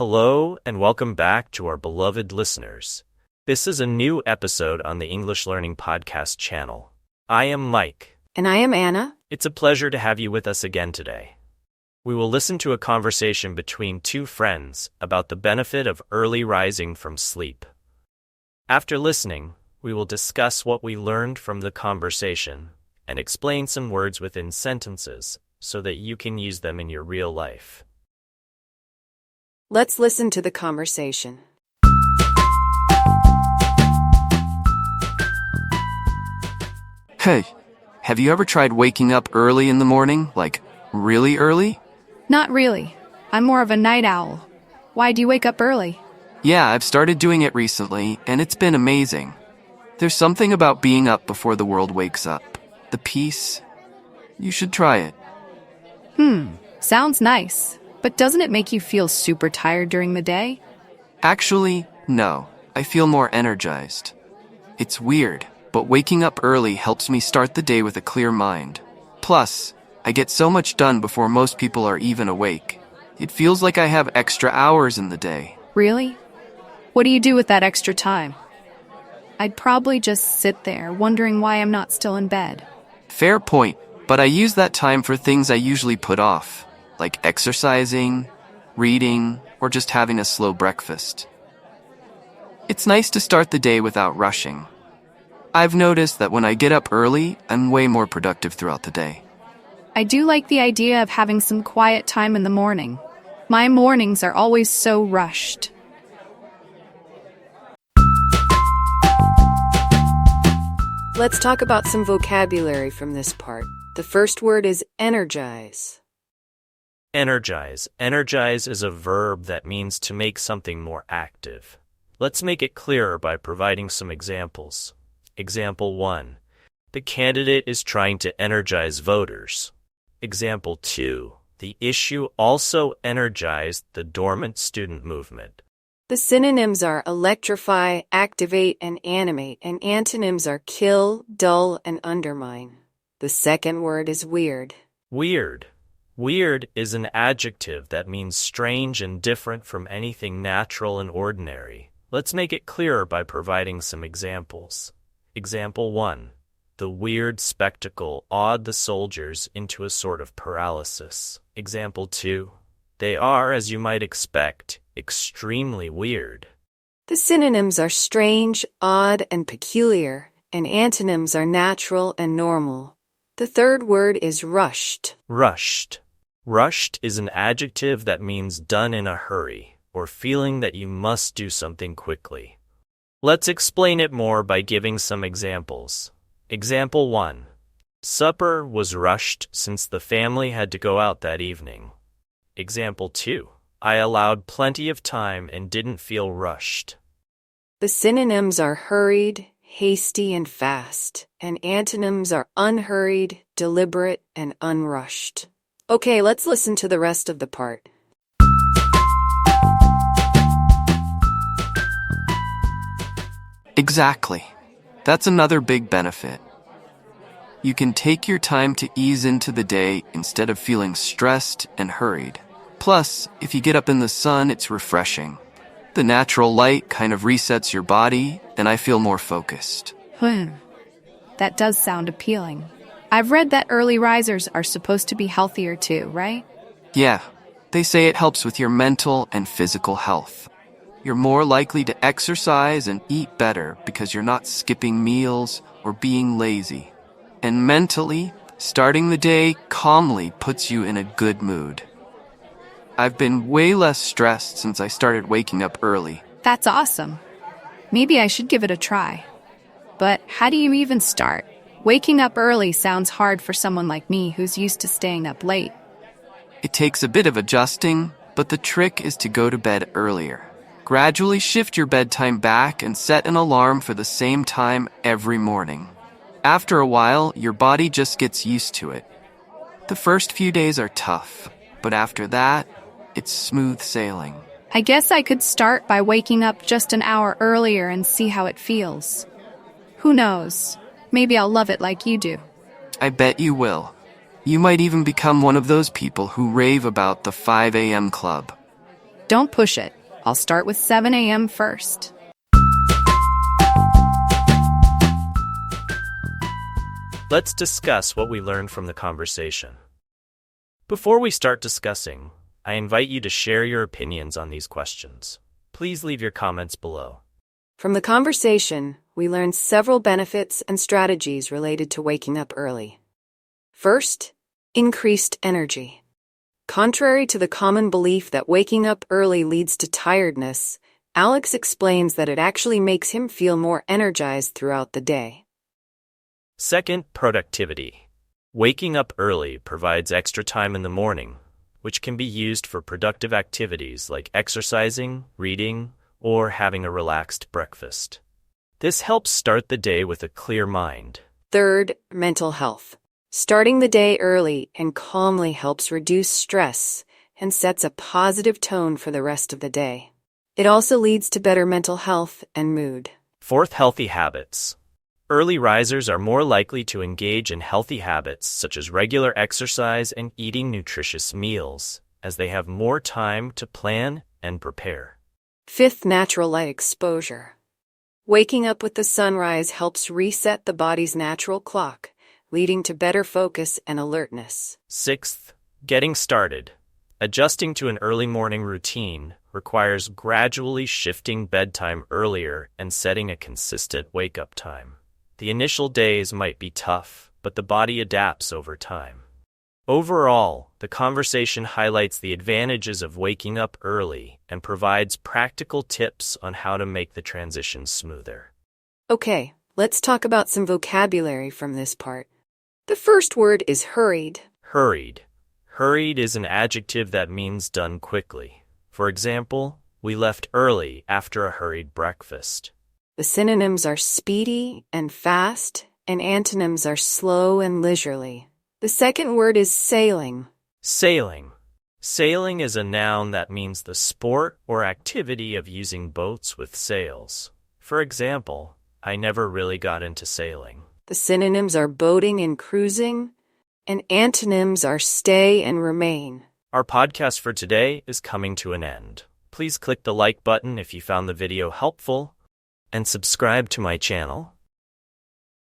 Hello and welcome back to our beloved listeners. This is a new episode on the English Learning Podcast channel. I am Mike. And I am Anna. It's a pleasure to have you with us again today. We will listen to a conversation between two friends about the benefit of early rising from sleep. After listening, we will discuss what we learned from the conversation and explain some words within sentences so that you can use them in your real life. Let's listen to the conversation. Hey, have you ever tried waking up early in the morning? Like, really early? Not really. I'm more of a night owl. Why do you wake up early? Yeah, I've started doing it recently, and it's been amazing. There's something about being up before the world wakes up. The peace. You should try it. Sounds nice. But doesn't it make you feel super tired during the day? Actually, no. I feel more energized. It's weird, but waking up early helps me start the day with a clear mind. Plus, I get so much done before most people are even awake. It feels like I have extra hours in the day. Really? What do you do with that extra time? I'd probably just sit there, wondering why I'm not still in bed. Fair point, but I use that time for things I usually put off, like exercising, reading, or just having a slow breakfast. It's nice to start the day without rushing. I've noticed that when I get up early, I'm way more productive throughout the day. I do like the idea of having some quiet time in the morning. My mornings are always so rushed. Let's talk about some vocabulary from this part. The first word is energize. Energize. Energize is a verb that means to make something more active. Let's make it clearer by providing some examples. Example 1. The candidate is trying to energize voters. Example 2. The issue also energized the dormant student movement. The synonyms are electrify, activate, and animate, and antonyms are kill, dull, and undermine. The second word is weird. Weird. Weird is an adjective that means strange and different from anything natural and ordinary. Let's make it clearer by providing some examples. Example 1. The weird spectacle awed the soldiers into a sort of paralysis. Example 2. They are, as you might expect, extremely weird. The synonyms are strange, odd, and peculiar, and antonyms are natural and normal. The third word is rushed. Rushed. Rushed is an adjective that means done in a hurry, or feeling that you must do something quickly. Let's explain it more by giving some examples. Example 1. Supper was rushed since the family had to go out that evening. Example 2. I allowed plenty of time and didn't feel rushed. The synonyms are hurried, hasty, and fast, and antonyms are unhurried, deliberate, and unrushed. Okay, let's listen to the rest of the part. Exactly. That's another big benefit. You can take your time to ease into the day instead of feeling stressed and hurried. Plus, if you get up in the sun, it's refreshing. The natural light kind of resets your body, and I feel more focused. That does sound appealing. I've read that early risers are supposed to be healthier too, right? Yeah, they say it helps with your mental and physical health. You're more likely to exercise and eat better because you're not skipping meals or being lazy. And mentally, starting the day calmly puts you in a good mood. I've been way less stressed since I started waking up early. That's awesome. Maybe I should give it a try. But how do you even start? Waking up early sounds hard for someone like me who's used to staying up late. It takes a bit of adjusting, but the trick is to go to bed earlier. Gradually shift your bedtime back and set an alarm for the same time every morning. After a while, your body just gets used to it. The first few days are tough, but after that, it's smooth sailing. I guess I could start by waking up just an hour earlier and see how it feels. Who knows? Maybe I'll love it like you do. I bet you will. You might even become one of those people who rave about the 5 a.m. club. Don't push it. I'll start with 7 a.m. first. Let's discuss what we learned from the conversation. Before we start discussing, I invite you to share your opinions on these questions. Please leave your comments below. From the conversation, we learned several benefits and strategies related to waking up early. First, increased energy. Contrary to the common belief that waking up early leads to tiredness, Alex explains that it actually makes him feel more energized throughout the day. Second, productivity. Waking up early provides extra time in the morning, which can be used for productive activities like exercising, reading, or having a relaxed breakfast. This helps start the day with a clear mind. Third, mental health. Starting the day early and calmly helps reduce stress and sets a positive tone for the rest of the day. It also leads to better mental health and mood. Fourth, healthy habits. Early risers are more likely to engage in healthy habits such as regular exercise and eating nutritious meals, as they have more time to plan and prepare. Fifth, natural light exposure. Waking up with the sunrise helps reset the body's natural clock, leading to better focus and alertness. Sixth, getting started. Adjusting to an early morning routine requires gradually shifting bedtime earlier and setting a consistent wake-up time. The initial days might be tough, but the body adapts over time. Overall, the conversation highlights the advantages of waking up early and provides practical tips on how to make the transition smoother. Okay, let's talk about some vocabulary from this part. The first word is hurried. Hurried. Hurried is an adjective that means done quickly. For example, we left early after a hurried breakfast. The synonyms are speedy and fast, and antonyms are slow and leisurely. The second word is sailing. Sailing. Sailing is a noun that means the sport or activity of using boats with sails. For example, I never really got into sailing. The synonyms are boating and cruising, and antonyms are stay and remain. Our podcast for today is coming to an end. Please click the like button if you found the video helpful, and subscribe to my channel